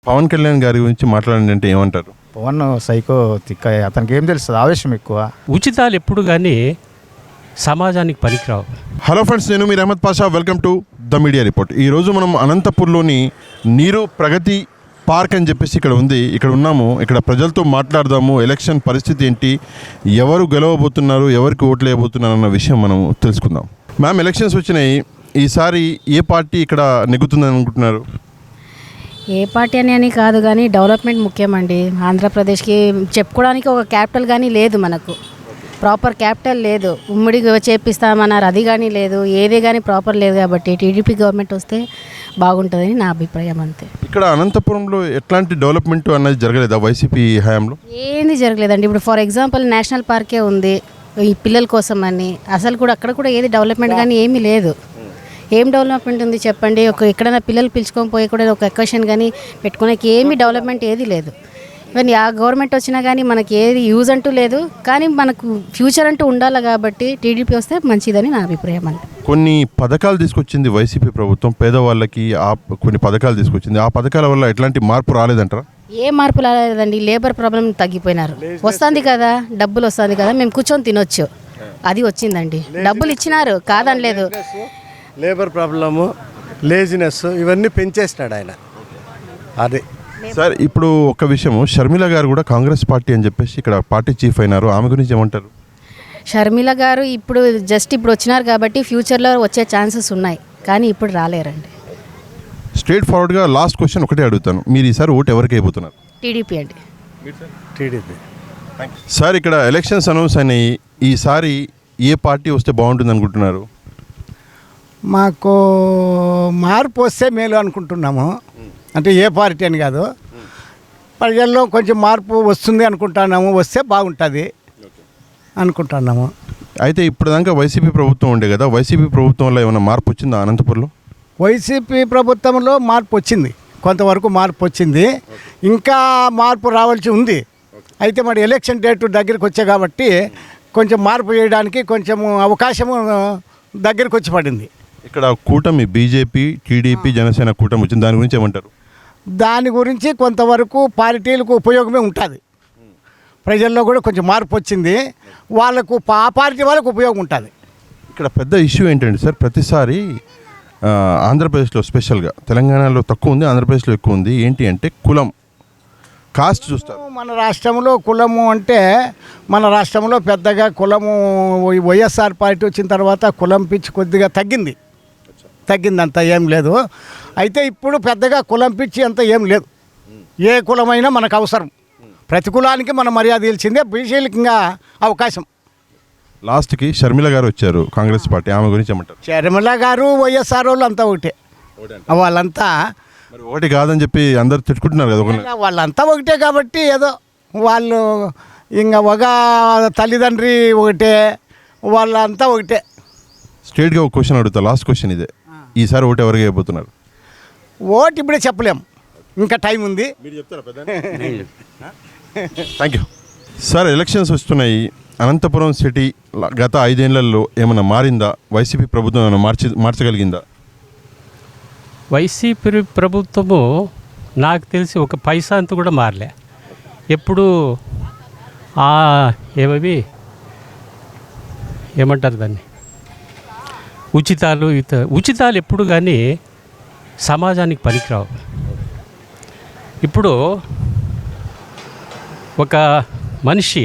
పవన్ కళ్యాణ్ గారి గురించి మాట్లాడండి అంటే ఏమంటారు? పవన్ సైకో తిక్క, అతనికి ఏం తెలుస్తుంది, ఆవేశం ఎక్కువ. ఉచితాలు ఎప్పుడు కానీ సమాజానికి పనికిరావు. హలో ఫ్రెండ్స్, నేను మీరు Ahmed Pasha. Welcome to the media report. ఈరోజు మనం అనంతపూర్లోని నీరు ప్రగతి పార్క్ అని చెప్పేసి ఇక్కడ ఉంది. ఇక్కడ ఉన్నాము. ఇక్కడ ప్రజలతో మాట్లాడదాము. ఎలక్షన్ పరిస్థితి ఏంటి, ఎవరు గెలవబోతున్నారు, ఎవరికి ఓట్లు వేయబోతున్నారు అన్న విషయం మనం తెలుసుకుందాం. మ్యామ్, ఎలక్షన్స్ వచ్చినాయి. ఈసారి ఏ పార్టీ ఇక్కడ నెగ్గుతుందని అనుకుంటున్నారు? ఏ పార్టీ అని కాదు కానీ డెవలప్మెంట్ ముఖ్యమండి. ఆంధ్రప్రదేశ్కి చెప్పుకోవడానికి ఒక క్యాపిటల్ కానీ లేదు, మనకు ప్రాపర్ క్యాపిటల్ లేదు. ఉమ్మడి చేపిస్తామన్నారు, అది కానీ లేదు. ఏదే కానీ ప్రాపర్ లేదు. కాబట్టి టీడీపీ గవర్నమెంట్ వస్తే బాగుంటుందని నా అభిప్రాయం, అంతే. ఇక్కడ అనంతపురంలో ఎట్లాంటి డెవలప్మెంట్ అన్నది జరగలేదా వైసీపీ హయాంలో? ఏంది జరగలేదండి. ఇప్పుడు ఫర్ ఎగ్జాంపుల్ నేషనల్ పార్కే ఉంది ఈ పిల్లల కోసం అని, అసలు కూడా అక్కడ కూడా ఏది డెవలప్మెంట్ కానీ ఏమీ లేదు. ఏం డెవలప్మెంట్ ఉంది చెప్పండి? ఎక్కడైనా పిల్లలు పిలుచుకొని పోయి కూడా ఒక ఎక్వేషన్ కానీ పెట్టుకోడానికి ఏమీ డెవలప్మెంట్ ఏది లేదు. ఈవెన్ ఆ గవర్నమెంట్ వచ్చినా కానీ మనకి ఏది యూజ్ అంటూ లేదు. కానీ మనకు ఫ్యూచర్ అంటూ ఉండాలి కాబట్టి టీడీపీ వస్తే మంచిదని నా అభిప్రాయం. అండి కొన్ని పథకాలు తీసుకొచ్చింది వైసీపీ ప్రభుత్వం, పేదవాళ్ళకి కొన్ని పథకాలు తీసుకొచ్చింది. ఆ పథకాల వల్ల ఎట్లాంటి మార్పు రాలేదంటారా? ఏ మార్పు రాలేదండి. లేబర్ ప్రాబ్లం తగ్గిపోయినారు. వస్తుంది కదా, డబ్బులు వస్తుంది కదా, మేము కూర్చొని తినొచ్చు, అది వచ్చిందండి. డబ్బులు ఇచ్చినారు, కాదనలేదు. లేబర్ ప్రాబ్లము, లేజినెస్, ఇవన్నీ పెంచేసినాడు ఆయన. అదే సార్, ఇప్పుడు ఒక విషయం, షర్మిల గారు కూడా కాంగ్రెస్ పార్టీ అని చెప్పేసి ఇక్కడ పార్టీ చీఫ్ అయినారు. ఆమె గురించి ఏమంటారు? షర్మిల గారు ఇప్పుడు ఇప్పుడు వచ్చినారు కాబట్టి ఫ్యూచర్లో వచ్చే ఛాన్సెస్ ఉన్నాయి, కానీ ఇప్పుడు రాలేరండి. స్ట్రేట్ ఫార్వర్డ్గా లాస్ట్ క్వశ్చన్ ఒకటే అడుగుతాను, మీరు ఈసారి ఓటు ఎవరికి అయిపోతున్నారు? టీడీపీ అండి. టీడీపీ. సార్, ఇక్కడ ఎలక్షన్స్ అనౌన్స్ అయినాయి. ఈసారి ఏ పార్టీ వస్తే బాగుంటుంది అనుకుంటున్నారు? మాకు మార్పు వస్తే మేలు అనుకుంటున్నాము. అంటే ఏ పార్టీ అని కాదు, ప్రజల్లో కొంచెం మార్పు వస్తుంది అనుకుంటున్నాము. వస్తే బాగుంటుంది అనుకుంటున్నాము. అయితే ఇప్పటిదాకా వైసీపీ ప్రభుత్వం ఉండే కదా, వైసీపీ ప్రభుత్వంలో ఏమైనా మార్పు వచ్చిందా అనంతపురంలో? వైసీపీ ప్రభుత్వంలో మార్పు వచ్చింది, కొంతవరకు మార్పు వచ్చింది. ఇంకా మార్పు రావాల్సి ఉంది. అయితే మరి ఎలక్షన్ డేట్ దగ్గరికి వచ్చే కాబట్టి కొంచెం మార్పు చేయడానికి కొంచెం అవకాశము దగ్గరికి వచ్చి పడింది. ఇక్కడ కూటమి బీజేపీ, టీడీపీ, జనసేన కూటమి వచ్చింది. దాని గురించి ఏమంటారు? దాని గురించి కొంతవరకు పార్టీలకు ఉపయోగమే ఉంటుంది. ప్రజల్లో కూడా కొంచెం మార్పు వచ్చింది. వాళ్ళకు ఆ పార్టీ వాళ్ళకు ఉపయోగం ఉంటుంది. ఇక్కడ పెద్ద ఇష్యూ ఏంటంటే సార్, ప్రతిసారి ఆంధ్రప్రదేశ్లో స్పెషల్గా, తెలంగాణలో తక్కువ ఉంది, ఆంధ్రప్రదేశ్లో ఎక్కువ ఉంది. ఏంటి అంటే కులం, కాస్ట్ చూస్తారు. మన రాష్ట్రంలో కులము అంటే, మన రాష్ట్రంలో పెద్దగా కులము వైఎస్ఆర్ పార్టీ వచ్చిన తర్వాత కులం పిచ్చి కొద్దిగా తగ్గింది. అంత ఏం లేదు. అయితే ఇప్పుడు పెద్దగా కులం పిచ్చి అంత ఏం లేదు. ఏ కులమైనా మనకు అవసరం. ప్రతి కులానికి మన మర్యాద ఇల్చిందే. బీసీలకి ఇంకా అవకాశం. లాస్ట్కి షర్మిల గారు వచ్చారు, కాంగ్రెస్ పార్టీ. ఆమె గురించి ఏమంటారు? షర్మిల గారు వైఎస్ఆర్ వాళ్ళు అంతా ఒకటే. వాళ్ళంతా మరి ఒకటి కాదని చెప్పి అందరు తిట్టుకుంటున్నారు కదా. వాళ్ళంతా ఒకటే కాబట్టి ఏదో వాళ్ళు ఇంకా ఒక తల్లిదండ్రి ఒకటే, వాళ్ళంతా ఒకటే. స్ట్రేట్గా ఒక క్వశ్చన్ అడుగుతా, లాస్ట్ క్వశ్చన్ ఇదే. ఈసారి ఓటు ఎవరికి అయిపోతున్నారు? ఓటు ఇప్పుడే చెప్పలేం, ఇంకా టైం ఉంది. Thank you sir. ఎలక్షన్స్ వస్తున్నాయి. అనంతపురం సిటీ గత 5 ఏళ్లలో ఏమైనా మారిందా? వైసీపీ ప్రభుత్వం ఏమైనా మార్చగలిగిందా? వైసీపీ ప్రభుత్వము నాకు తెలిసి ఒక పైసా అంత కూడా మారలే. ఎప్పుడు ఏమంటారు దాన్ని, ఉచితాలు ఎప్పుడు కానీ సమాజానికి పనికిరావు. ఇప్పుడు ఒక మనిషి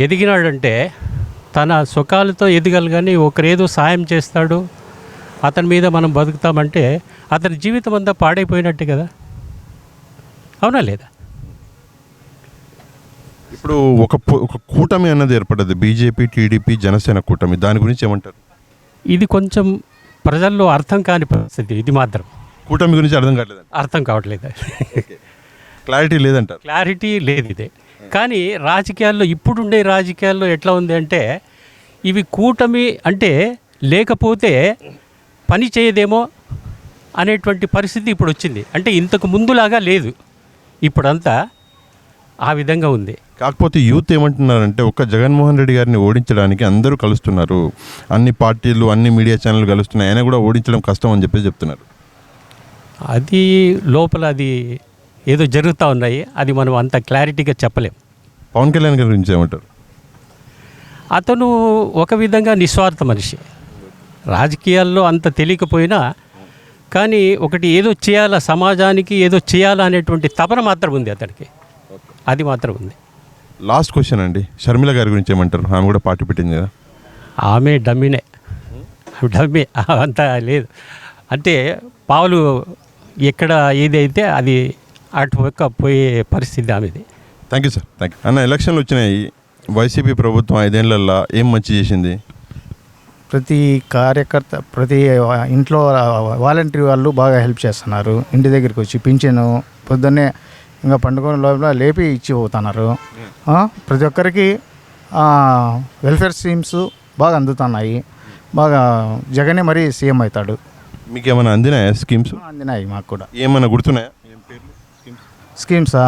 ఎదిగినాడంటే తన సుఖాలతో ఎదగాలి, కానీ ఒకరేదో సాయం చేస్తాడు, అతని మీద మనం బతుకుతామంటే అతని జీవితం అంతా పాడైపోయినట్టే కదా, అవునా లేదా? ఇప్పుడు ఒక కూటమి అన్నది ఏర్పడ్డది, బీజేపీ, టీడీపీ, జనసేన కూటమి. దాని గురించి ఏమంటారు? ఇది కొంచెం ప్రజల్లో అర్థం కాని పరిస్థితి. ఇది మాత్రం కూటమి గురించి అర్థం కావట్లేదు. క్లారిటీ లేదంటారు? క్లారిటీ లేదు ఇదే. కానీ రాజకీయాల్లో, ఇప్పుడుండే రాజకీయాల్లో ఎట్లా ఉంది అంటే, ఇవి కూటమి అంటే లేకపోతే పని చేయదేమో అనేటువంటి పరిస్థితి ఇప్పుడు వచ్చింది. అంటే ఇంతకు ముందులాగా లేదు, ఇప్పుడంతా ఆ విధంగా ఉంది. కాకపోతే యూత్ ఏమంటున్నారంటే, ఒక్క జగన్మోహన్ రెడ్డి గారిని ఓడించడానికి అందరూ కలుస్తున్నారు, అన్ని పార్టీలు, అన్ని మీడియా ఛానళ్ళు కలుస్తున్నాయి, ఆయన కూడా ఓడించడం కష్టం అని చెప్పేసి చెప్తున్నారు. అది లోపల అది ఏదో జరుగుతూ ఉన్నాయి, అది మనం అంత క్లారిటీగా చెప్పలేం. పవన్ కళ్యాణ్ గారి గురించి ఏమంటారు? అతను ఒక విధంగా నిస్వార్థ మనిషి, రాజకీయాల్లో అంత తెలియకపోయినా కానీ ఒకటి ఏదో చేయాలా, సమాజానికి ఏదో చేయాలా అనేటువంటి తపన మాత్రం ఉంది అతనికి, అది మాత్రం ఉంది. లాస్ట్ క్వశ్చన్ అండి, షర్మిల గారి గురించి ఏమంటారు? ఆమె కూడా పార్టీ పెట్టింది కదా. ఆమె డమ్మినే, డమ్మి అంత లేదు. అంటే పావులు ఎక్కడ ఏదైతే అది అటు పక్క పోయే పరిస్థితి ఆమెది. Thank you sir, thank you అన్న. ఎలక్షన్లు వచ్చినాయి, వైసీపీ ప్రభుత్వం 5 ఏళ్లలో ఏం మంచి చేసింది? ప్రతి కార్యకర్త, ప్రతి ఇంట్లో వాలంటీర్ వాళ్ళు బాగా హెల్ప్ చేస్తున్నారు. ఇంటి దగ్గరికి వచ్చి పింఛను పొద్దున్నే ఇంకా పండుగ లోపల లేపి ఇచ్చి పోతున్నారు. ప్రతి ఒక్కరికి వెల్ఫేర్ స్కీమ్స్ బాగా అందుతున్నాయి. బాగా జగనే మరీ సీఎం అవుతాడు. మీకు ఏమైనా అందినాయా స్కీమ్స్? అందినాయి మాకు కూడా. ఏమైనా గుర్తున్నాయా? స్కీమ్సా,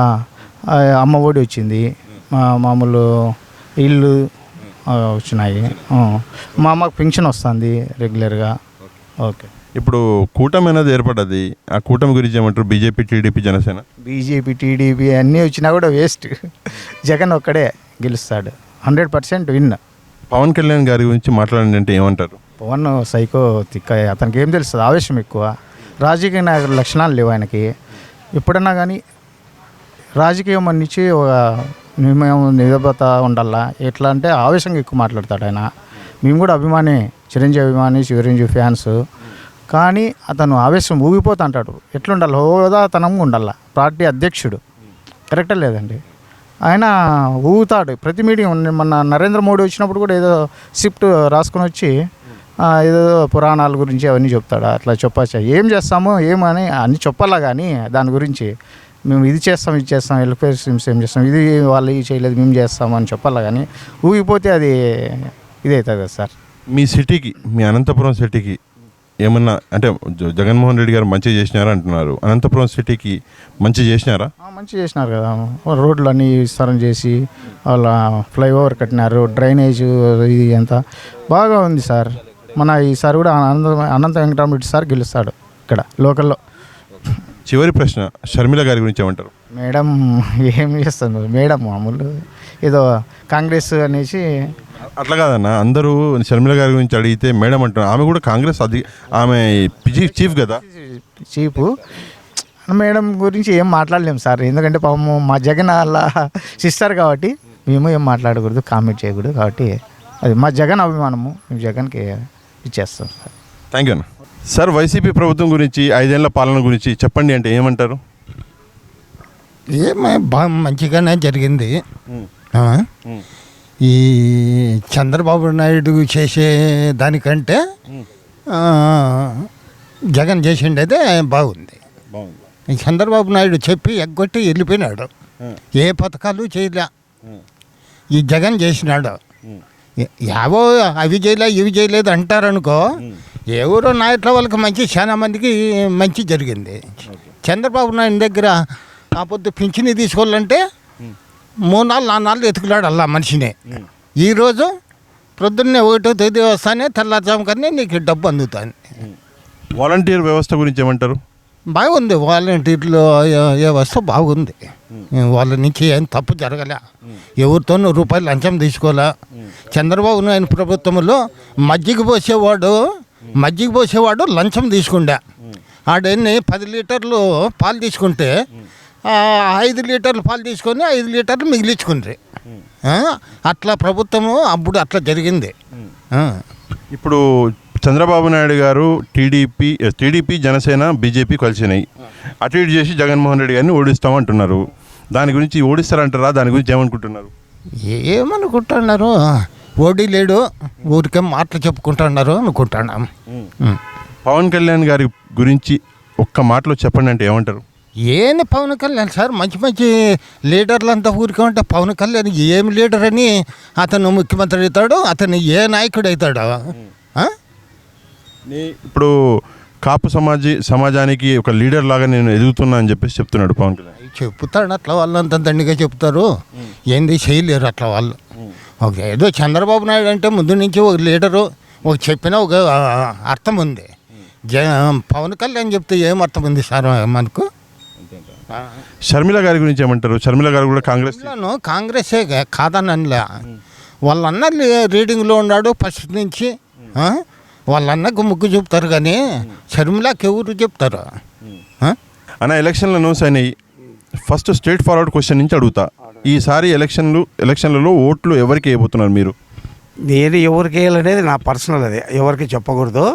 అమ్మ ఒడి వచ్చింది, మామూలు ఇల్లు వచ్చినాయి, మా అమ్మకు పెన్షన్ వస్తుంది రెగ్యులర్గా. ఓకే. ఇప్పుడు కూటమి అనేది ఏర్పడ్డది, ఆ కూటమి గురించి ఏమంటారు? BJP, TDP, Janasena. BJP, TDP అన్నీ వచ్చినా కూడా వేస్ట్. జగన్ ఒక్కడే గెలుస్తాడు, 100% విన్. పవన్ కళ్యాణ్ గారి గురించి మాట్లాడండి అంటే ఏమంటారు? పవన్ సైకో తిక్క, అతనికి ఏం తెలుస్తుంది? ఆవేశం ఎక్కువ, రాజకీయ నాయకుల లక్షణాలు లేవు ఆయనకి. ఎప్పుడన్నా కానీ రాజకీయం అన్నించి ఒక మేము నిరబత ఉండాలా. ఎట్లా అంటే ఆవేశంగా ఎక్కువ మాట్లాడతాడు ఆయన. మేము కూడా అభిమాని, చిరంజీవి అభిమాని, చిరంజీవి ఫ్యాన్స్. కానీ అతను ఆవేశం ఊగిపోతూ అంటాడు. ఎట్లుండాలి? హోదాతనంగా ఉండాల. పార్టీ అధ్యక్షుడు, కరెక్టే లేదండి. ఆయన ఊగుతాడు ప్రతి మీటింగ్. మొన్న నరేంద్ర మోడీ వచ్చినప్పుడు కూడా ఏదో స్క్రిప్ట్ రాసుకొని వచ్చి ఏదో పురాణాల గురించి అవన్నీ చెప్తాడు. అట్లా చెప్పచ్చా? ఏం చేస్తామో ఏమని అన్నీ చెప్పాలా, కానీ దాని గురించి మేము ఇది చేస్తాం, ఇది చేస్తాం, వెల్ఫేర్ స్కీమ్స్ ఏం చేస్తాం, ఇది వాళ్ళు ఇది చేయలేదు మేము చేస్తాం అని చెప్పాలా, కానీ ఊగిపోతే అది ఇదవుతుంది కదా సార్. మీ సిటీకి, మీ అనంతపురం సిటీకి ఏమన్నా అంటే జగన్మోహన్ రెడ్డి గారు మంచి చేసినారా అంటున్నారు, అనంతపురం సిటీకి మంచి చేసినారా? మంచి చేసినారు కదా, రోడ్లు అన్నీ విస్తరణ చేసి వాళ్ళ ఫ్లైఓవర్ కట్టినారు, డ్రైనేజ్ ఇది అంతా బాగా ఉంది సార్. మన ఈసారి కూడా అనంత వెంకటరామరెడ్డి సార్ గెలుస్తాడు ఇక్కడ లోకల్లో. చివరి ప్రశ్న, షర్మిల గారి గురించి ఏమంటారు? మేడం ఏం చేస్తుంది మేడం? మామూలు ఏదో కాంగ్రెస్ అనేసి. అట్లా కాదన్న, అందరూ షర్మిల గారి గురించి అడిగితే మేడం అంటున్నారు. ఆమె కూడా కాంగ్రెస్ ఆమె చీఫ్ కదా. చీఫ్ మేడం గురించి ఏం మాట్లాడలేము సార్, ఎందుకంటే పాపం మా జగన్ వాళ్ళ సిస్టర్ కాబట్టి మేము ఏం మాట్లాడకూడదు, కామెంట్ చేయకూడదు. కాబట్టి అది మా జగన్ అభిమానము, మేము జగన్కి ఇచ్చేస్తాం సార్. థ్యాంక్ యూ అన్న. సార్, వైసీపీ ప్రభుత్వం గురించి 5 ఏళ్ల పాలన గురించి చెప్పండి అంటే ఏమంటారు? బాగా మంచిగానే జరిగింది. ఈ చంద్రబాబు నాయుడు చేసే దానికంటే జగన్ చేసిండేదే బాగుంది. ఈ చంద్రబాబు నాయుడు చెప్పి ఎగ్గొట్టి వెళ్ళిపోయినాడు, ఏ పథకాలు చేయలే. ఈ జగన్ చేసినాడు, యావో అవి చేయలే ఇవి చేయలేదు అంటారనుకో. ఎవరో నాయకుల వాళ్ళకి మంచి, చాలా మందికి మంచి జరిగింది. చంద్రబాబు నాయుడు దగ్గర ఆ పొద్దు పింఛని తీసుకోవాలంటే 3 నాళ్ళు 4 నాళ్ళు ఎతుకులాడు అలా మనిషినే. ఈరోజు ప్రొద్దున్నే 1వ తేదీ వస్తానే తెల్లారుజాము కానీ నీకు డబ్బు అందుతుంది. వాలంటీర్ వ్యవస్థ గురించి ఏమంటారు? బాగుంది, వాలంటీర్లు వ్యవస్థ బాగుంది. వాళ్ళ నుంచి ఏం తప్పు జరగలే, ఎవరితోనూ రూపాయలు లంచం తీసుకోలే. చంద్రబాబు నాయుడు ప్రభుత్వంలో మజ్జిగ పోసేవాడు లంచం తీసుకుండే. ఆడెన్ని 10 లీటర్లు పాలు తీసుకుంటే 5 లీటర్లు పాలు తీసుకొని 5 లీటర్లు మిగిలించుకుండ్రి. అట్లా ప్రభుత్వము అప్పుడు అట్లా జరిగింది. ఇప్పుడు చంద్రబాబు నాయుడు గారు టీడీపీ, జనసేన, బీజేపీ కలిసినాయి. అటు ఇటు చేసి జగన్మోహన్ రెడ్డి గారిని ఓడిస్తామంటున్నారు. దాని గురించి ఓడిస్తారంటారా? దాని గురించి ఏమనుకుంటున్నారు? ఏమనుకుంటున్నారు? ఓడి లేడు, ఊరికే మాటలు చెప్పుకుంటున్నారు అనుకుంటున్నాం. పవన్ కళ్యాణ్ గారి గురించి ఒక్క మాటలో చెప్పండి అంటే ఏమంటారు? ఏంది పవన్ కళ్యాణ్ సార్, మంచి మంచి లీడర్లు అంతా ఊరికే ఉంటే పవన్ కళ్యాణ్ ఏం లీడర్ అని అతను ముఖ్యమంత్రి అవుతాడు, అతను ఏ నాయకుడు అవుతాడు? ఇప్పుడు కాపు సమాజానికి ఒక లీడర్ లాగా నేను ఎదుగుతున్నా అని చెప్పేసి చెప్తున్నాడు పవన్ కళ్యాణ్. చెప్తాడు, అట్లా వాళ్ళంతా దండిగా చెప్తారు, ఏంది చేయలేరు అట్లా వాళ్ళు. ఏదో చంద్రబాబు నాయుడు అంటే ముందు నుంచి ఒక లీడరు, ఒక చెప్పిన ఒక అర్థం ఉంది. పవన్ కళ్యాణ్ చెప్తే ఏమర్థం ఉంది సార్ మనకు? షర్మిల గారి గురించి ఏమంటారు? షర్మిల గారు కూడా కాంగ్రెస్ కాంగ్రెసే కాదని అనలే. వాళ్ళన్న రీడింగ్లో ఉన్నాడు ఫస్ట్ నుంచి. వాళ్ళన్నకు ముగ్గు చెప్తారు కానీ షర్మిలాకి ఎవరు చెప్తారు? అన్న, ఎలక్షన్లు అనౌన్స్ అయినాయి. ఫస్ట్ స్ట్రేట్ ఫార్వర్డ్ క్వశ్చన్ నుంచి అడుగుతా. ఈసారి ఎలక్షన్లలో ఓట్లు ఎవరికి వేయబోతున్నారు మీరు? నేను ఎవరికి వేయాలనేది నా పర్సనల్, అది ఎవరికి చెప్పకూడదు.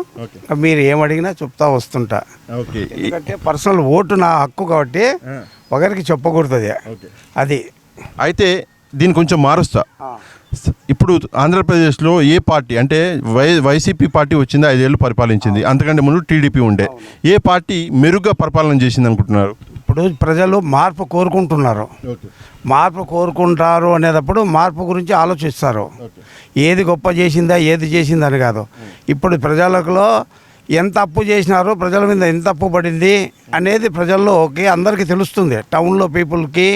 మీరు ఏమడిగినా చెప్తా వస్తుంటా. ఓకే. ఎందుకంటే పర్సనల్ ఓటు నా హక్కు కాబట్టి ఒకరికి చెప్పకూడదు అది. అయితే దీన్ని కొంచెం మారుస్తా. ఇప్పుడు ఆంధ్రప్రదేశ్లో ఏ పార్టీ అంటే వైసీపీ పార్టీ వచ్చింది, 5 ఏళ్ళు పరిపాలించింది. అంతకంటే ముందు టీడీపీ ఉండే. ఏ పార్టీ మెరుగ్గా పరిపాలన చేసింది అనుకుంటున్నారు? ఇప్పుడు ప్రజలు మార్పు కోరుకుంటున్నారు. మార్పు కోరుకుంటారు అనేటప్పుడు మార్పు గురించి ఆలోచిస్తారు. ఏది గొప్ప చేసిందా ఏది చేసిందని కాదు. ఇప్పుడు ప్రజలలో ఎంత అప్పు చేసినారో, ప్రజల మీద ఎంత అప్పు పడింది అనేది ప్రజల్లోకి అందరికీ తెలుస్తుంది. టౌన్లో పీపుల్కి,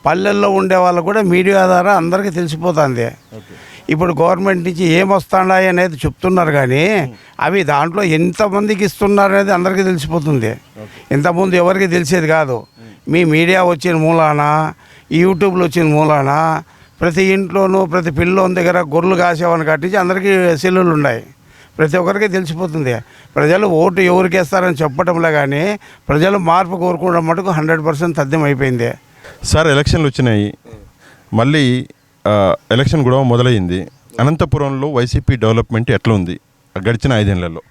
పల్లెల్లో ఉండే వాళ్ళు కూడా మీడియా ద్వారా అందరికీ తెలిసిపోతుంది. ఇప్పుడు గవర్నమెంట్ నుంచి ఏమొస్తున్నాయి అనేది చెప్తున్నారు కానీ అవి దాంట్లో ఎంతమందికి ఇస్తున్నారు అనేది అందరికీ తెలిసిపోతుంది. ఇంతకుముందు ఎవరికి తెలిసేది కాదు. మీ మీడియా వచ్చిన మూలాన, యూట్యూబ్లో వచ్చిన మూలాన ప్రతి ఇంట్లోనూ ప్రతి పిల్లోని దగ్గర గొర్రెలు కాసేవాని కట్టించి అందరికీ సెల్లులు ఉన్నాయి. ప్రతి ఒక్కరికి తెలిసిపోతుంది. ప్రజలు ఓటు ఎవరికి వేస్తారని చెప్పడంలో కానీ ప్రజలు మార్పు కోరుకోవడం మటుకు 100% తథ్యం అయిపోయింది. సార్, ఎలక్షన్లు వచ్చినాయి. మళ్ళీ ఎలక్షన్ కూడా మొదలైంది. అనంతపురంలో వైసీపీ డెవలప్మెంట్ ఎట్లా ఉంది గడిచిన 5 ఏళ్లలో?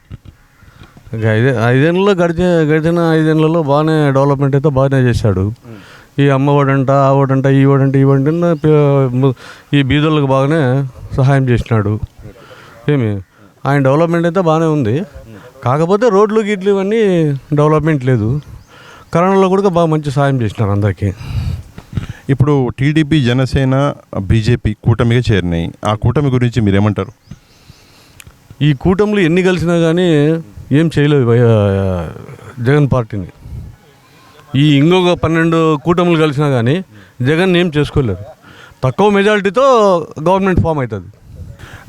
5 ఏళ్ళలో గడిచిన 5 ఏళ్లలో బాగానే డెవలప్మెంట్ అయితే బాగానే చేశాడు. ఈ అమ్మఒడంట, ఆ ఓడంట, ఈ ఓడంట, ఈ ఓడంట ఈ బీదోళ్ళకి బాగానే సహాయం చేసినాడు. ఆయన డెవలప్మెంట్ అయితే బాగానే ఉంది. కాకపోతే రోడ్లు గిడ్లు ఇవన్నీ డెవలప్మెంట్ లేదు. కరోనాలో కూడా బాగా మంచి సహాయం చేసినారు అందరికీ. ఇప్పుడు టీడీపీ, జనసేన, బీజేపీ కూటమిగా చేరినాయి. ఆ కూటమి గురించి మీరేమంటారు? ఈ కూటమిలు ఎన్ని కలిసినా కానీ ఏం చేయలేదు జగన్ పార్టీని. ఈ ఇంకొక 12 కూటమిలు కలిసినా కానీ జగన్ ఏం చేసుకోలేరు. తక్కువ మెజారిటీతో గవర్నమెంట్ ఫామ్ అవుతుంది.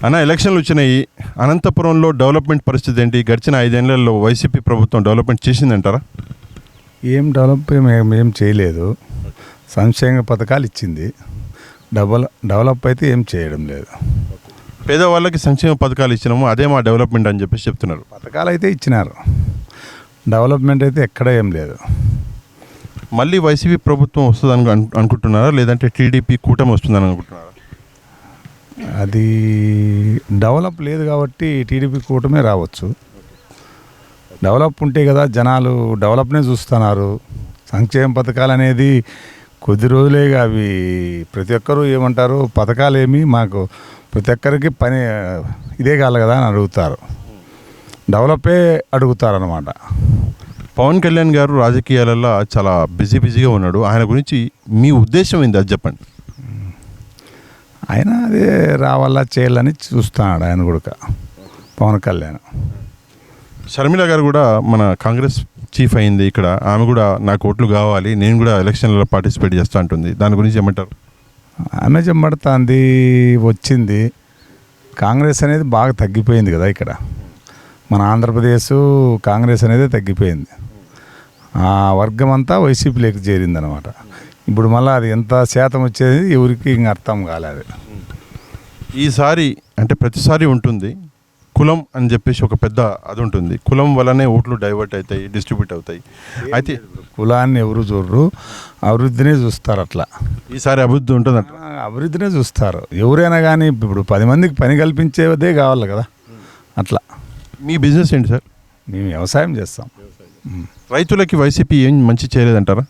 అన్న, ఎలక్షన్లు వచ్చినాయి. అనంతపురంలో డెవలప్మెంట్ పరిస్థితి ఏంటి? గడిచిన 5 ఏళ్లలో వైసీపీ ప్రభుత్వం డెవలప్మెంట్ చేసిందంటారా? ఏం ఏం చేయలేదు. సంక్షేమ పథకాలు ఇచ్చింది. డెవలప్ అయితే ఏం చేయడం లేదు. పేదవాళ్ళకి సంక్షేమ పథకాలు ఇచ్చినాము, అదే మా డెవలప్మెంట్ అని చెప్పేసి చెప్తున్నారు. పథకాలు అయితే ఇచ్చినారు, డెవలప్మెంట్ అయితే ఎక్కడ ఏం లేదు. మళ్ళీ వైసీపీ ప్రభుత్వం వస్తుందని అనుకుంటున్నారా, లేదంటే టీడీపీ కూటమి వస్తుందని అనుకుంటున్నారా? అది డెవలప్ లేదు కాబట్టి టీడీపీ కూటమే రావచ్చు. డెవలప్ ఉంటే కదా జనాలు డెవలప్నే చూస్తున్నారు. సంక్షేమ పథకాలు అనేది కొద్ది రోజులేగా అవి ప్రతి ఒక్కరూ ఏమంటారు, పథకాలేమి మాకు ప్రతి ఒక్కరికి పని ఇదే కాదు కదా అని అడుగుతారు. డెవలపే అడుగుతారనమాట. పవన్ కళ్యాణ్ గారు రాజకీయాలలో చాలా బిజీగా ఉన్నాడు. ఆయన గురించి మీ ఉద్దేశం ఏంది, అది చెప్పండి. ఆయన అదే రావాలా చేయాలని చూస్తున్నాడు ఆయన కూడా, పవన్ కళ్యాణ్. షర్మిల గారు కూడా మన కాంగ్రెస్ చీఫ్ అయింది ఇక్కడ. ఆమె కూడా నాకు ఓట్లు కావాలి, నేను కూడా ఎలక్షన్లలో పార్టిసిపేట్ చేస్తా అంటుంది. దాని గురించి ఏమంటారు? ఆమె చెమ్మడుతుంది, వచ్చింది. కాంగ్రెస్ అనేది బాగా తగ్గిపోయింది కదా ఇక్కడ. మన ఆంధ్రప్రదేశ్ కాంగ్రెస్ అనేది తగ్గిపోయింది. ఆ వర్గం అంతా వైసీపీలోకి చేరిందనమాట. ఇప్పుడు మళ్ళీ అది ఎంత శాతం వచ్చేది ఎవరికి ఇంక అర్థం కాలేదు. ఈసారి అంటే ప్రతిసారి ఉంటుంది కులం అని చెప్పేసి ఒక పెద్ద అది ఉంటుంది. కులం వల్లనే ఓట్లు డైవర్ట్ అవుతాయి, డిస్ట్రిబ్యూట్ అవుతాయి. అయితే కులాన్ని ఎవరు చూడరు, అభివృద్ధినే చూస్తారు. అట్లా ఈసారి అభివృద్ధి ఉంటుందంట. అభివృద్ధినే చూస్తారు ఎవరైనా కానీ. ఇప్పుడు 10 మందికి పని కల్పించేదే కావాలి కదా. అట్లా. మీ బిజినెస్ ఏంటి సార్? మేము వ్యవసాయం చేస్తాం. రైతులకి వైసీపీ ఏం మంచి చేయలేదంటారా?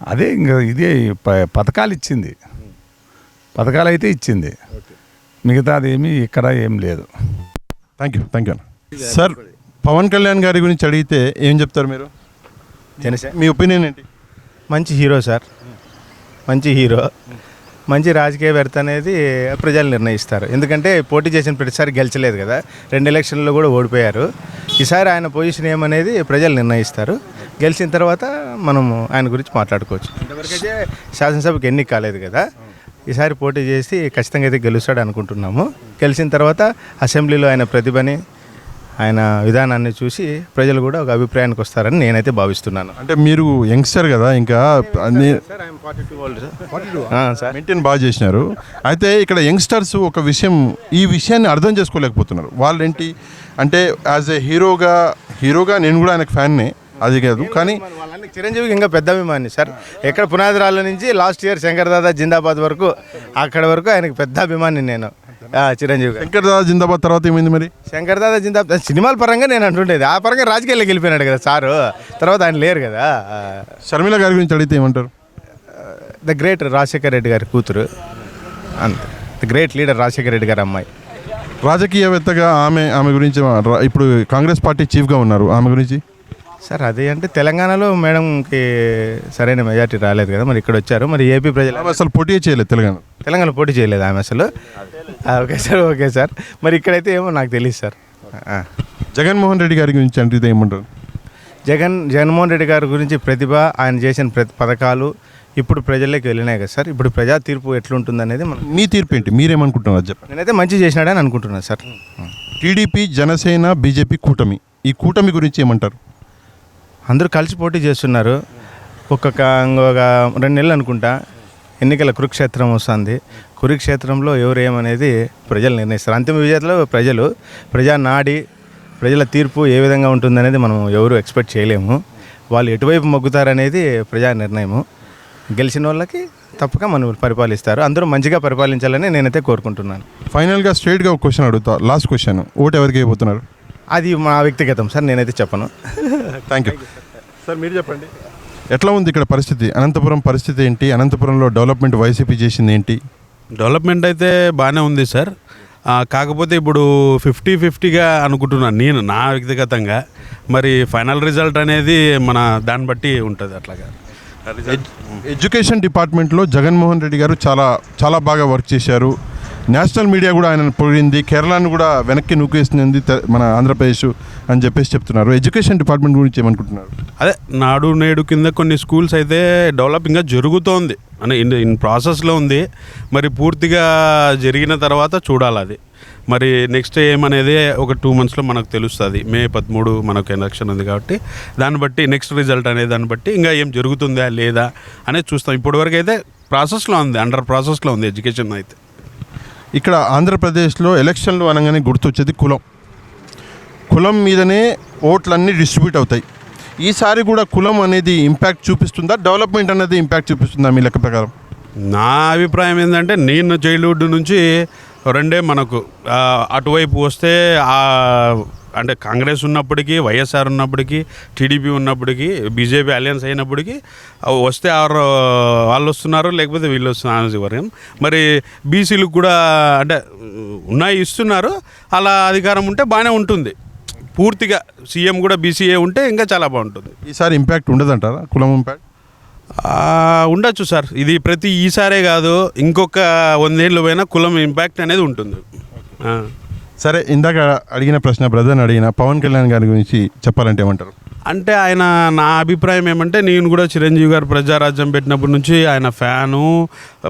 అదే ఇంకా ఇదే పథకాలు ఇచ్చింది. పథకాలు అయితే ఇచ్చింది, మిగతాది ఏమీ ఇక్కడ ఏం లేదు. Thank you sir. Pawan Kalyan గారి గురించి అడిగితే ఏం చెప్తారు మీరు? మీ ఒపీనియన్ ఏంటి? మంచి హీరో సార్, మంచి హీరో. మంచి రాజకీయవేత్త అనేది ప్రజలు నిర్ణయిస్తారు. ఎందుకంటే పోటీ చేసిన ప్రతిసారి గెలిచలేదు కదా, 2 ఎలక్షన్లలో కూడా ఓడిపోయారు. ఈసారి ఆయన పొజిషన్ ఏమనేది ప్రజలు నిర్ణయిస్తారు. గెలిచిన తర్వాత మనము ఆయన గురించి మాట్లాడుకోవచ్చు. ఇంతవరకైతే శాసనసభకు ఎన్నిక కాలేదు కదా, ఈసారి పోటీ చేసి ఖచ్చితంగా అయితే గెలుస్తాడు అనుకుంటున్నాము. గెలిచిన తర్వాత అసెంబ్లీలో ఆయన ప్రతిభని ఆయన విధానాన్ని చూసి ప్రజలు కూడా ఒక అభిప్రాయానికి వస్తారని నేనైతే భావిస్తున్నాను. అంటే మీరు యంగ్స్టర్ కదా, ఇంకా సార్ మెయింటైన్ బాగా చేసినారు. అయితే ఇక్కడ యంగ్స్టర్స్ ఒక ఈ విషయాన్ని అర్థం చేసుకోలేకపోతున్నారు. వాళ్ళేంటి అంటే యాజ్ ఏ హీరోగా నేను కూడా ఆయనకు ఫ్యాన్నే, అది కాదు కానీ వాళ్ళని చిరంజీవికి ఇంకా పెద్ద అభిమాని సార్. ఎక్కడ పునాది రాళ్ళ నుంచి లాస్ట్ ఇయర్ శంకర్ దాదా జిందాబాద్ వరకు అక్కడ వరకు ఆయనకు పెద్ద అభిమాని నేను. చిరంజీవి శంకర్ దాదా జిందాబాద్ తర్వాత ఏమైంది మరి? శంకర్ దాదా జిందాబాద్ సినిమాల పరంగా నేను అంటుండేది, ఆ పరంగా రాజకీయాల్లోకి వెళ్ళిపోయినాడు కదా సారు, తర్వాత ఆయన లేరు కదా. షర్మిల గారి గురించి అడిగితే ఏమంటారు? ద గ్రేట్ రాజశేఖర రెడ్డి గారి కూతురు, అంతే. The great leader Rajasekhara Reddy గారి అమ్మాయి. రాజకీయవేత్తగా ఆమె గురించి ఇప్పుడు కాంగ్రెస్ పార్టీ చీఫ్గా ఉన్నారు, ఆమె గురించి సార్ అది అంటే తెలంగాణలో మేడంకి సరైన మెజార్టీ రాలేదు కదా, మరి ఇక్కడ వచ్చారు. మరి ఏపీ ప్రజలు అసలు పోటీ చేయలేదు, తెలంగాణలో పోటీ చేయలేదు ఆమె అసలు. ఓకే సార్ మరి ఇక్కడైతే ఏమో నాకు తెలియదు సార్. జగన్మోహన్ రెడ్డి గారి గురించి అంటే ఏమంటారు? జగన్మోహన్ రెడ్డి గారి గురించి ప్రతిభ, ఆయన చేసిన పథకాలు ఇప్పుడు ప్రజల్లోకి వెళ్ళినాయి కదా సార్. ఇప్పుడు ప్రజా తీర్పు ఎట్లుంటుంది అనేది మీ తీర్పు ఏంటి, మీరేమనుకుంటున్నారు చెప్పండి. నేనైతే మంచి చేసినాడని అనుకుంటున్నాను సార్. టీడీపీ, జనసేన, బీజేపీ కూటమి, ఈ కూటమి గురించి ఏమంటారు? అందరూ కలిసి పోటీ చేస్తున్నారు. ఇంకొక 2 నెలలు అనుకుంటా ఎన్నికల కురుక్షేత్రం వస్తుంది. కురుక్షేత్రంలో ఎవరు ఏమనేది ప్రజలు నిర్ణయిస్తారు. అంతిమ విజేతలో ప్రజా నాడి, ప్రజల తీర్పు ఏ విధంగా ఉంటుందనేది మనం ఎవరు ఎక్స్పెక్ట్ చేయలేము. వాళ్ళు ఎటువైపు మొగ్గుతారనేది ప్రజా నిర్ణయము. గెలిచిన వాళ్ళకి తప్పక మనం పరిపాలిస్తారు. అందరూ మంచిగా పరిపాలించాలని నేనైతే కోరుకుంటున్నాను. ఫైనల్గా స్ట్రైట్గా ఒక క్వశ్చన్ అడుగుతా, లాస్ట్ క్వశ్చన్, ఓటు ఎవరికి అయిపోతున్నారు? అది మా వ్యక్తిగతం సార్, నేనైతే చెప్పను. Thank you sir. మీరు చెప్పండి, ఎట్లా ఉంది ఇక్కడ పరిస్థితి? అనంతపురం పరిస్థితి ఏంటి? అనంతపురంలో డెవలప్మెంట్ వైసీపీ చేసింది ఏంటి? డెవలప్మెంట్ అయితే బాగానే ఉంది సార్. కాకపోతే ఇప్పుడు 50-50గా అనుకుంటున్నాను నేను, నా వ్యక్తిగతంగా. మరి ఫైనల్ రిజల్ట్ అనేది మన దాన్ని బట్టి ఉంటుంది. అట్లాగా ఎడ్యుకేషన్ డిపార్ట్మెంట్లో జగన్మోహన్ రెడ్డి గారు చాలా బాగా వర్క్ చేశారు. నేషనల్ మీడియా కూడా ఆయన పొగిడింది, కేరళను కూడా వెనక్కి నూకేస్తుంది మన ఆంధ్రప్రదేశ్ అని చెప్పేసి చెప్తున్నారు. ఎడ్యుకేషన్ డిపార్ట్మెంట్ గురించి ఏమనుకుంటున్నారు? అదే నాడు నేడు కింద కొన్ని స్కూల్స్ అయితే డెవలపింగ్గా జరుగుతోంది అని ఇన్ ప్రాసెస్లో ఉంది. మరి పూర్తిగా జరిగిన తర్వాత చూడాలి అది. మరి నెక్స్ట్ ఏమనేది ఒక 2 monthsలో మనకు తెలుస్తుంది. మే 13 మనకు ఎలక్షన్ ఉంది కాబట్టి దాన్ని బట్టి నెక్స్ట్ రిజల్ట్ అనేది దాన్ని బట్టి ఇంకా ఏం జరుగుతుందా లేదా అనేది చూస్తాం. ఇప్పటివరకు అయితే ప్రాసెస్లో ఉంది, అండర్ ప్రాసెస్లో ఉంది ఎడ్యుకేషన్ అయితే. ఇక్కడ ఆంధ్రప్రదేశ్లో ఎలక్షన్లు అనగానే గుర్తొచ్చేది కులం మీదనే ఓట్లన్నీ డిస్ట్రిబ్యూట్ అవుతాయి. ఈసారి కూడా కులం అనేది ఇంపాక్ట్ చూపిస్తుందా, డెవలప్మెంట్ అనేది ఇంపాక్ట్ చూపిస్తుందా మీ లెక్క ప్రకారం? నా అభిప్రాయం ఏంటంటే, నేను చైల్డ్హుడ్ నుంచి రెండే మనకు అటువైపు వస్తే అంటే కాంగ్రెస్ ఉన్నప్పటికీ, వైఎస్ఆర్ ఉన్నప్పటికీ, టీడీపీ ఉన్నప్పటికీ, బీజేపీ అలయన్స్ అయినప్పటికీ వస్తే వాళ్ళు వస్తున్నారు, లేకపోతే వీళ్ళు వస్తున్నారు. మరి బీసీలకు కూడా అంటే ఉన్నాయి, ఇస్తున్నారు. అలా అధికారం ఉంటే బాగానే ఉంటుంది. పూర్తిగా సీఎం కూడా బీసీఏ ఉంటే ఇంకా చాలా బాగుంటుంది. ఈసారి ఇంపాక్ట్ ఉండదంటారా కులం ఇంపాక్ట్? ఉండొచ్చు సార్. ఇది ఈసారే కాదు, ఇంకొక 100 ఏళ్ళు పోయినా కులం ఇంపాక్ట్ అనేది ఉంటుంది. సరే, ఇందాక అడిగిన ప్రశ్న బ్రదర్ని అడిగిన పవన్ కళ్యాణ్ గారి గురించి చెప్పాలంటే ఏమంటారు? అంటే ఆయన, నా అభిప్రాయం ఏమంటే, నేను కూడా చిరంజీవి గారు ప్రజారాజ్యం పెట్టినప్పటి నుంచి ఆయన ఫ్యాను.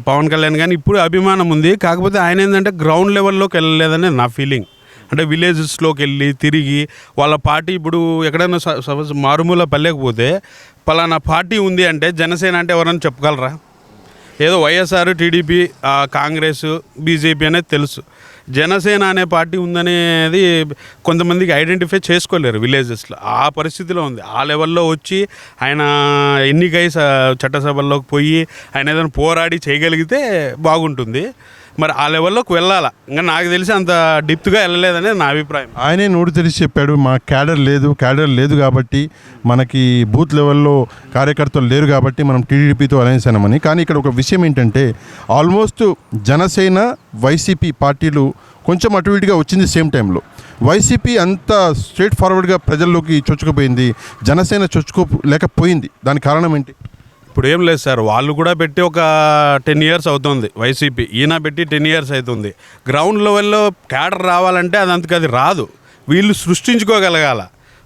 పవన్ కళ్యాణ్ కానీ ఇప్పుడు అభిమానం ఉంది. కాకపోతే ఆయన ఏంటంటే గ్రౌండ్ లెవెల్లోకి వెళ్ళలేదని నా ఫీలింగ్. అంటే విలేజెస్లోకి వెళ్ళి తిరిగి వాళ్ళ పార్టీ, ఇప్పుడు ఎక్కడైనా సపోజ్ మారుమూల పల్లెకపోతే పలానా పార్టీ ఉంది అంటే జనసేన అంటే ఎవరైనా చెప్పగలరా? ఏదో వైఎస్ఆర్, టీడీపీ, కాంగ్రెస్, బీజేపీ అనేది తెలుసు. జనసేన అనే పార్టీ ఉందనేది కొంతమందికి ఐడెంటిఫై చేసుకోలేరు విలేజెస్లో. ఆ పరిస్థితిలో ఉంది. ఆ లెవెల్లో వచ్చి ఆయన ఎన్నికై చట్టసభల్లోకి పోయి ఆయన ఏదైనా పోరాడి చేయగలిగితే బాగుంటుంది. మరి ఆ లెవెల్లోకి వెళ్ళాలా. ఇంకా నాకు తెలిసి అంత డెప్త్గా వెళ్ళలేదనేది నా అభిప్రాయం. ఆయనే నోరు తెరిచి చెప్పాడు, మా క్యాడర్ లేదు కాబట్టి, మనకి బూత్ లెవెల్లో కార్యకర్తలు లేరు కాబట్టి మనం టీడీపీతో అలయన్స్ అయినామని. కానీ ఇక్కడ ఒక విషయం ఏంటంటే, ఆల్మోస్ట్ జనసేన, వైసీపీ పార్టీలు కొంచెం అటు ఇటుగా వచ్చింది సేమ్ టైంలో. వైసీపీ అంత స్ట్రైట్ ఫార్వర్డ్గా ప్రజల్లోకి చొచ్చుకుపోయింది, జనసేన చొచ్చుకోలేకపోయింది. దానికి కారణం ఏంటి? ఇప్పుడు ఏం లేదు సార్, వాళ్ళు కూడా పెట్టి ఒక 10 years అవుతుంది వైసీపీ. ఈయన పెట్టి 10 years అవుతుంది. గ్రౌండ్ లెవెల్లో క్యాడర్ రావాలంటే అది రాదు. వీళ్ళు సృష్టించుకోగలగాల.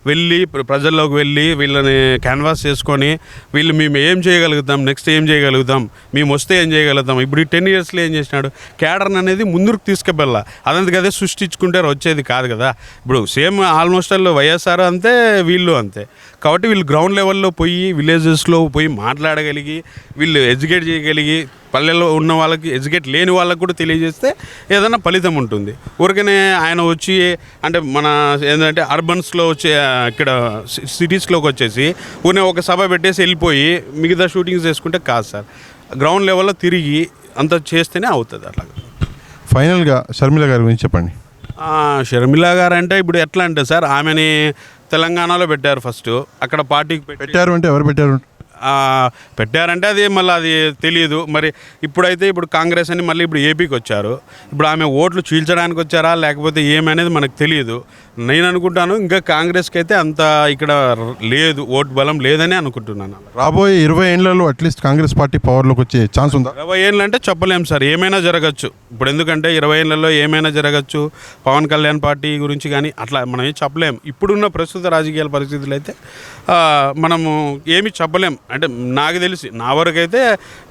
వెళ్ళి ప్రజల్లోకి వెళ్ళి వీళ్ళని క్యాన్వాస్ చేసుకొని వీళ్ళు మేము ఏం చేయగలుగుతాం, నెక్స్ట్ ఏం చేయగలుగుతాం, మేము వస్తే ఏం చేయగలుగుతాం, ఇప్పుడు ఈ 10 yearsలో ఏం చేసినాడు, క్యాడర్ని అనేది ముందుకు తీసుకెళ్ళాల. అదంతకదే సృష్టించుకుంటే వచ్చేది కాదు కదా. ఇప్పుడు సేమ్ ఆల్మోస్ట్ వాళ్ళు వైఎస్ఆర్ అంతే, వీళ్ళు అంతే. కాబట్టి వీళ్ళు గ్రౌండ్ లెవెల్లో పోయి విలేజెస్లో పోయి మాట్లాడగలిగి వీళ్ళు ఎడ్యుకేట్ చేయగలిగి పల్లెల్లో ఉన్న వాళ్ళకి ఎడ్యుకేట్ లేని వాళ్ళకి కూడా తెలియజేస్తే ఏదైనా ఫలితం ఉంటుంది. ఊరికనే ఆయన వచ్చి అంటే మన ఏంటంటే అర్బన్స్లో వచ్చే ఇక్కడ సిటీస్లోకి వచ్చేసి ఊరినే ఒక సభ పెట్టేసి వెళ్ళిపోయి మిగతా షూటింగ్స్ చేసుకుంటే కాదు సార్. గ్రౌండ్ లెవెల్లో తిరిగి అంత చేస్తేనే అవుతుంది. అట్లా ఫైనల్గా షర్మిల గారి గురించి చెప్పండి. షర్మిల గారు అంటే ఇప్పుడు ఎట్లా అంటే సార్, ఆమెని తెలంగాణలో పెట్టారు ఫస్ట్. అక్కడ పార్టీకి పెట్టారు అంటే ఎవరు పెట్టారు? పెట్టారంటే అది మళ్ళీ అది తెలియదు. మరి ఇప్పుడు కాంగ్రెస్ అని మళ్ళీ ఇప్పుడు ఏపీకి వచ్చారు. ఇప్పుడు ఆమె ఓట్లు చీల్చడానికి వచ్చారా లేకపోతే ఏమనేది మనకు తెలియదు. నేను అనుకుంటాను ఇంకా కాంగ్రెస్కి అయితే అంత ఇక్కడ లేదు, ఓటు బలం లేదని అనుకుంటున్నాను. రాబోయే 20 ఏళ్లలో అట్లీస్ట్ కాంగ్రెస్ పార్టీ పవర్లోకి వచ్చే ఛాన్స్ ఉందా? 20 ఏళ్ళు అంటే చెప్పలేం సార్, ఏమైనా జరగచ్చు. ఇప్పుడు ఎందుకంటే 20 ఏళ్లలో ఏమైనా జరగచ్చు. పవన్ కళ్యాణ్ పార్టీ గురించి కానీ అట్లా మనం ఏం చెప్పలేం. ఇప్పుడున్న ప్రస్తుత రాజకీయాల పరిస్థితులు అయితే మనము ఏమి చెప్పలేం. అంటే నాకు తెలిసి నా వరకు అయితే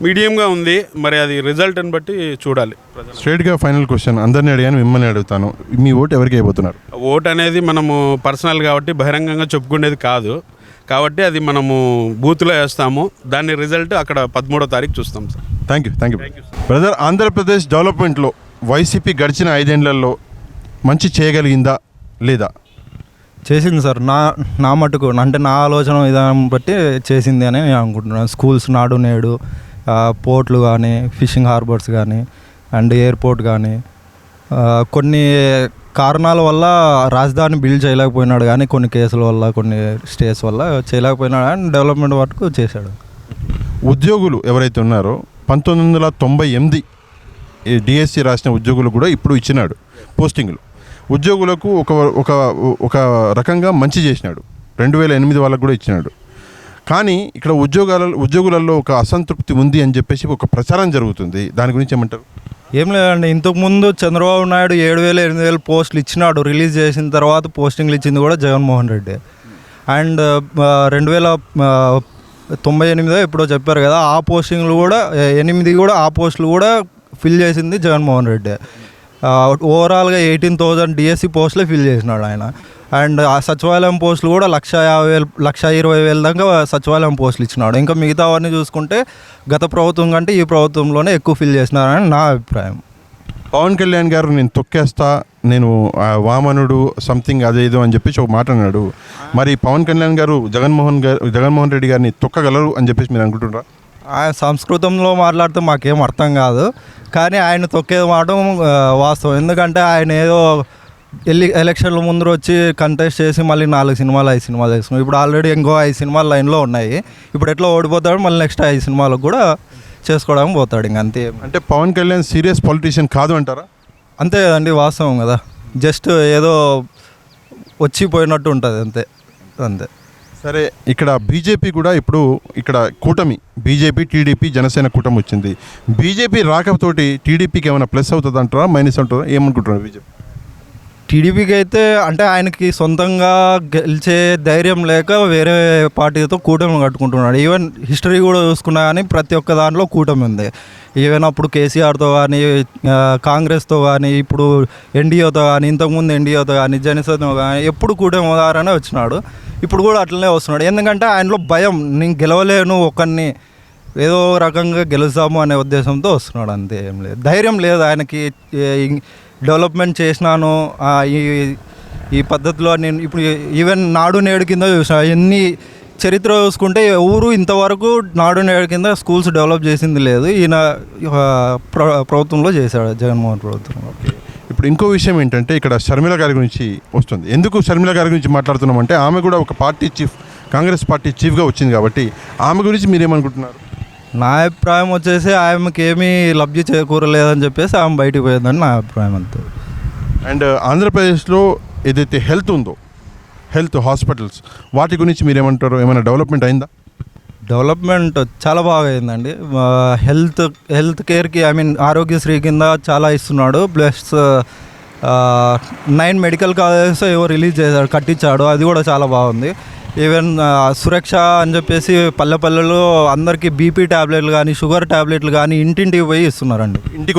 మీడియంగా ఉంది. మరి అది రిజల్ట్ని బట్టి చూడాలి. స్ట్రైట్గా ఫైనల్ క్వశ్చన్ అందరినీ అడిగాను, మిమ్మల్ని అడుగుతాను. మీ ఓటు ఎవరికి అయిపోతున్నారు? ఓటు అనేది మనము పర్సనల్ కాబట్టి బహిరంగంగా చెప్పుకునేది కాదు. కాబట్టి అది మనము బూత్లో వేస్తాము. దాని రిజల్ట్ అక్కడ 13వ తారీఖు చూస్తాం sir. Thank you brother. Andhra Pradesh డెవలప్మెంట్లో వైసీపీ గడిచిన 5 ఏళ్లలో మంచి చేయగలిగిందా లేదా? చేసింది సార్. నా మటుకు అంటే నా ఆలోచన విధానం బట్టి చేసింది అని నేను అనుకుంటున్నాను. స్కూల్స్ నాడు నేడు, పోర్ట్లు కానీ, ఫిషింగ్ హార్బర్స్ కానీ అండ్ ఎయిర్పోర్ట్ కానీ కొన్ని కారణాల వల్ల రాజధాని బిల్డ్ చేయలేకపోయినాడు, కానీ కొన్ని కేసుల వల్ల కొన్ని స్టేస్ వల్ల చేయలేకపోయినాడు, కానీ డెవలప్మెంట్ వరకు చేశాడు. ఉద్యోగులు ఎవరైతే ఉన్నారో 1998 డిఎస్సి రాసిన ఉద్యోగులు కూడా ఇప్పుడు ఇచ్చినాడు పోస్టింగ్లు. ఉద్యోగులకు ఒక రకంగా మంచి చేసినాడు. 2008 వాళ్ళకు కూడా ఇచ్చినాడు. కానీ ఇక్కడ ఉద్యోగులలో ఒక అసంతృప్తి ఉంది అని చెప్పేసి ఒక ప్రచారం జరుగుతుంది. దాని గురించి ఏమంటారు? ఏం లేదండి, ఇంతకుముందు చంద్రబాబు నాయుడు 7,000 8,000 పోస్టులు ఇచ్చినాడు. రిలీజ్ చేసిన తర్వాత పోస్టింగ్లు ఇచ్చింది కూడా జగన్మోహన్ రెడ్డి. అండ్ 2098 ఎప్పుడో చెప్పారు కదా, ఆ పోస్టింగ్లు కూడా 8 కూడా ఆ పోస్టులు కూడా ఫిల్ చేసింది జగన్మోహన్ రెడ్డి. ఓవరాల్గా 18,000 డిఎస్సి పోస్టులే ఫిల్ చేసినాడు ఆయన. అండ్ ఆ సచివాలయం పోస్టులు కూడా 1,50,000 1,20,000 దాకా సచివాలయం పోస్టులు ఇచ్చినాడు. ఇంకా మిగతావన్నీ చూసుకుంటే గత ప్రభుత్వం కంటే ఈ ప్రభుత్వంలోనే ఎక్కువ ఫిల్ చేసినారని నా అభిప్రాయం. పవన్ కళ్యాణ్ గారు నేను తొక్కేస్తా, నేను వామనుడు సంథింగ్ అదేదో అని చెప్పేసి ఒక మాట అన్నాడు. మరి పవన్ కళ్యాణ్ గారు జగన్మోహన్ రెడ్డి గారిని తొక్కగలరు అని చెప్పేసి మీరు అనుకుంటున్నారా? ఆయన సంస్కృతంలో మాట్లాడితే మాకేం అర్థం కాదు, కానీ ఆయన తొక్కేది మాట వాస్తవం. ఎందుకంటే ఆయన ఏదో ఎలక్షన్ల ముందు వచ్చి కంటెస్ట్ చేసి మళ్ళీ 4 సినిమాలు 5 సినిమాలు వేసుకున్నాం. ఇప్పుడు ఆల్రెడీ ఇంకో 5 సినిమాలు లైన్లో ఉన్నాయి. ఇప్పుడు ఎట్లా ఓడిపోతాడు, మళ్ళీ నెక్స్ట్ 5 సినిమాలకు కూడా చేసుకోవడానికి పోతాడు. ఇంక అంతే. అంటే పవన్ కళ్యాణ్ సీరియస్ పొలిటీషియన్ కాదు అంటారా? అంతే కదండి, వాస్తవం కదా. జస్ట్ ఏదో వచ్చిపోయినట్టు ఉంటుంది అంతే. సరే, ఇక్కడ బీజేపీ కూడా ఇప్పుడు ఇక్కడ కూటమి బీజేపీ టీడీపీ జనసేన కూటమి వచ్చింది. బీజేపీ రాకతోటి టీడీపీకి ఏమైనా ప్లస్ అవుతుంది అంటారా, మైనస్ అంటారా, ఏమనుకుంటున్నారు బీజేపీ? టీడీపీకి అయితే అంటే ఆయనకి సొంతంగా గెలిచే ధైర్యం లేక వేరే పార్టీతో కూటమి కట్టుకుంటున్నాడు. ఈవెన్ హిస్టరీ కూడా చూసుకున్నా కానీ ప్రతి ఒక్క దాంట్లో కూటమి ఉంది. ఈవెన్ అప్పుడు కేసీఆర్తో కానీ, కాంగ్రెస్తో కానీ, ఇప్పుడు ఎన్డీఏతో కానీ, ఇంతకుముందు ఎన్డీఏతో కానీ, జనసేనతో కానీ ఎప్పుడు కూటమి ఉదాహరణ వచ్చినాడు. ఇప్పుడు కూడా అట్లనే వస్తున్నాడు. ఎందుకంటే ఆయనలో భయం, నేను గెలవలేను, ఒకరిని ఏదో రకంగా గెలుస్తాము అనే ఉద్దేశంతో వస్తున్నాడు. అంతే, ఏం లేదు, ధైర్యం లేదు ఆయనకి. డెవలప్మెంట్ చేసినాను ఈ పద్ధతిలో. నేను ఇప్పుడు ఈవెన్ నాడు నేడు కింద చూసిన ఎన్ని చరిత్ర చూసుకుంటే ఊరు ఇంతవరకు నాడు నేడు కింద స్కూల్స్ డెవలప్ చేసింది లేదు. ఈయన ప్రభుత్వంలో చేశాడు, జగన్మోహన్ ప్రభుత్వంలో. ఇప్పుడు ఇంకో విషయం ఏంటంటే ఇక్కడ షర్మిల గారి గురించి వస్తుంది. ఎందుకు షర్మిల గారి గురించి మాట్లాడుతున్నామంటే ఆమె కూడా ఒక పార్టీ చీఫ్, కాంగ్రెస్ పార్టీ చీఫ్గా వచ్చింది కాబట్టి ఆమె గురించి మీరేమనుకుంటున్నారు? నా అభిప్రాయం వచ్చేసి ఆమెకి ఏమీ లబ్ధి చేకూరలేదని చెప్పేసి ఆమె బయటికి పోయిందని నా అభిప్రాయం అంతే. అండ్ ఆంధ్రప్రదేశ్లో ఏదైతే హెల్త్ ఉందో, హెల్త్ హాస్పిటల్స్, వాటి గురించి మీరేమంటారు? ఏమైనా డెవలప్మెంట్ అయిందా? డెవలప్మెంట్ చాలా బాగా అయిందండి. హెల్త్ కేర్కి ఆరోగ్యశ్రీ కింద చాలా ఇస్తున్నాడు. ప్లస్ 9 మెడికల్ కాలేజెస్ ఏవో రిలీజ్ చేశాడు, కట్టించాడు. అది కూడా చాలా బాగుంది. ఈవెన్ సురక్ష అని చెప్పేసి పల్లెల్లో అందరికీ బీపీ ట్యాబ్లెట్లు కానీ షుగర్ ట్యాబ్లెట్లు కానీ ఇంటింటికి పోయి ఇస్తున్నారండి. ఇంటికి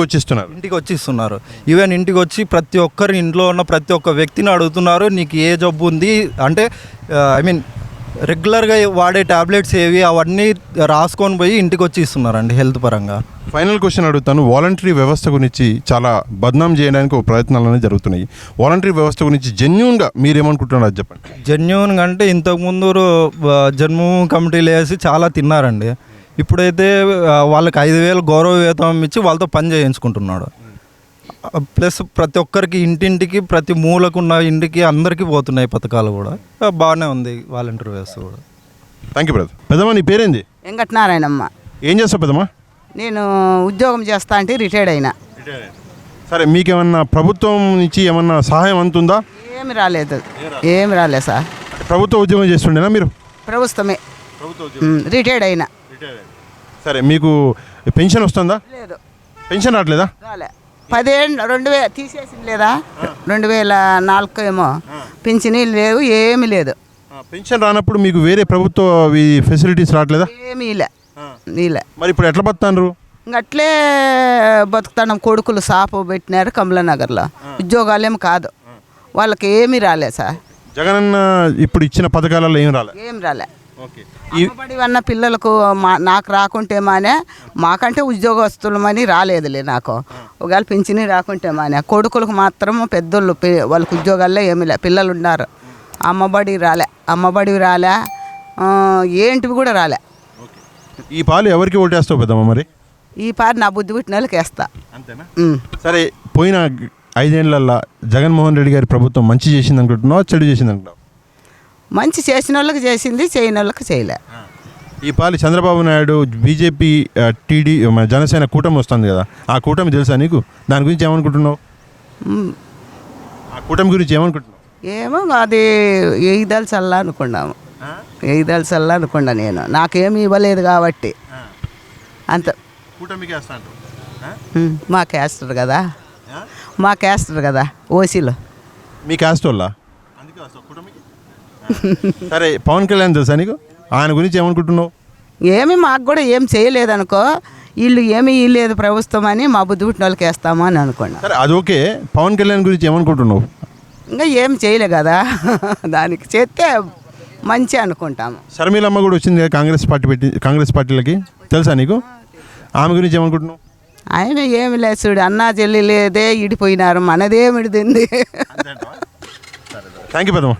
వచ్చి ఇస్తున్నారు. ఈవెన్ ఇంటికి వచ్చి ప్రతి ఒక్కరి ఇంట్లో ఉన్న ప్రతి ఒక్క వ్యక్తిని అడుగుతున్నారు, నీకు ఏ జబ్బు ఉంది అంటే రెగ్యులర్గా వాడే ట్యాబ్లెట్స్ ఏవి అవన్నీ రాసుకొని పోయి ఇంటికి వచ్చి ఇస్తున్నారండి హెల్త్ పరంగా. ఫైనల్ క్వశ్చన్ అడుగుతాను. వాలంటరీ వ్యవస్థ గురించి చాలా బద్నాం చేయడానికి ఒక ప్రయత్నాలు అనేవి జరుగుతున్నాయి. వాలంటరీ వ్యవస్థ గురించి జెన్యూన్గా మీరేమనుకుంటున్నారు అది చెప్పండి. జెన్యూన్గా అంటే ఇంతకుముందు జన్మభూమి కమిటీలు వేసి చాలా తిన్నారండి. ఇప్పుడైతే వాళ్ళకి 5,000 గౌరవ వేతనం ఇచ్చి వాళ్ళతో పని చేయించుకుంటున్నాడు. ప్లస్ ప్రతి ఒక్కరికి ఇంటింటికి ప్రతి మూలకున్న ఇంటికి అందరికీ పోతున్నాయి పథకాలు కూడా. బాగానే ఉంది వాలంటీర్ వ్యవస్థ కూడా. Thank you brother. పెద్దమ్మ నీ పేరేంది? వెంకటనారాయణమ్మ. ఏం చేస్తావు పెద్దమ్మ? నేను ఉద్యోగం చేస్తా అంటే రిటైర్డ్ అయినా. సరే, మీకేమన్నా ప్రభుత్వం నుంచి ఏమన్నా సహాయం అందుతుందా? ఏమి రాలేదు సార్. ప్రభుత్వ ఉద్యోగం చేస్తుండేనా మీరు? ప్రభుత్వమే. రిటైర్డ్ అయినా. సరే, మీకు పెన్షన్ వస్తుందా? లేదు. పెన్షన్ రావట్లేదా? రాలే. 2000 తీసేసింది లేదా, 2004 ఏమో పింఛనీ లేవు, ఏమీ లేదు. పెన్షన్ రానప్పుడు మీకు వేరే ప్రభుత్వ ఫెసిలిటీస్ రావట్లేదా? ఏమీ నీలే. మరి ఇప్పుడు ఎట్లా బతుకుతారు? ఇంకట్లే బతుకుతాం. కొడుకులు షాపు పెట్టినారు కమలానగర్లో, ఉద్యోగాలేమో కాదు, వాళ్ళకి ఏమీ రాలే సార్. జగనన్న ఇప్పుడు ఇచ్చిన పథకాలలో ఏం రాలే. అమ్మబడి అన్న పిల్లలకు నాకు రాకుంటే మానే, మాకంటే ఉద్యోగస్తులమని రాలేదులే నాకు. ఒకవేళ పింఛని రాకుంటే మానే, కొడుకులకు మాత్రం పెద్దోళ్ళు వాళ్ళకి ఉద్యోగాల్లో ఏమీ లే, పిల్లలు ఉన్నారు. అమ్మబడి రాలే, ఏంటివి కూడా రాలే. ఈ పాలు ఎవరికి ఓటేస్తావు పెద్దమ్మ? మరి ఈ పాలు నా బుద్ధి పుట్టిన వాళ్ళకి వేస్తా. అంతేనా? సరే, పోయిన 5 ఏళ్లలో జగన్మోహన్ రెడ్డి గారి ప్రభుత్వం మంచి చేసింది అనుకుంటున్నావు, చెడు చేసింది అనుకుంటున్నావు? మంచి చేసిన వాళ్ళకి చేసింది, చేయని వాళ్ళకి చేయలే. ఈ పాలి చంద్రబాబు నాయుడు బీజేపీ జనసేన కూటమి వస్తుంది కదా, ఆ కూటమి తెలుసా నీకు? దాని గురించి ఏమనుకుంటున్నావు? ఆ కూటమి గురించి ఏమనుకుంటున్నావు? ఏమో అది ఎయిదల్సల్లా అనుకున్నా నేను. నాకేమీ ఇవ్వలేదు కాబట్టి అంత. మా క్యాస్టర్ కదా ఓసీలో. మీ క్యాస్ట్ వాళ్ళ? సరే, పవన్ కళ్యాణ్ తెలుసా నీకు? ఆయన గురించి ఏమనుకుంటున్నావు? ఏమి మాకు కూడా ఏం చేయలేదనుకో, వీళ్ళు ఏమీ ఇవ్వలేదు ప్రభుత్వం అని మా బుద్ధి పుట్టిన వాళ్ళకి వేస్తామా అని అనుకున్నా. సరే, అది ఓకే. పవన్ కళ్యాణ్ గురించి ఏమనుకుంటున్నావు? ఇంకా ఏం చేయలే కదా, దానికి చేస్తే మంచి అనుకుంటాము. షర్మిలమ్మ కూడా వచ్చింది కదా కాంగ్రెస్ పార్టీలకి, తెలుసా నీకు? ఆమె గురించి ఏమనుకుంటున్నావు? ఆయన ఏమి లేదు చూడు, అన్నా చెల్లి లేదే ఇడిపోయినారు, మనదేమిడిదింది. థ్యాంక్ యూ పెద్దమ్మ.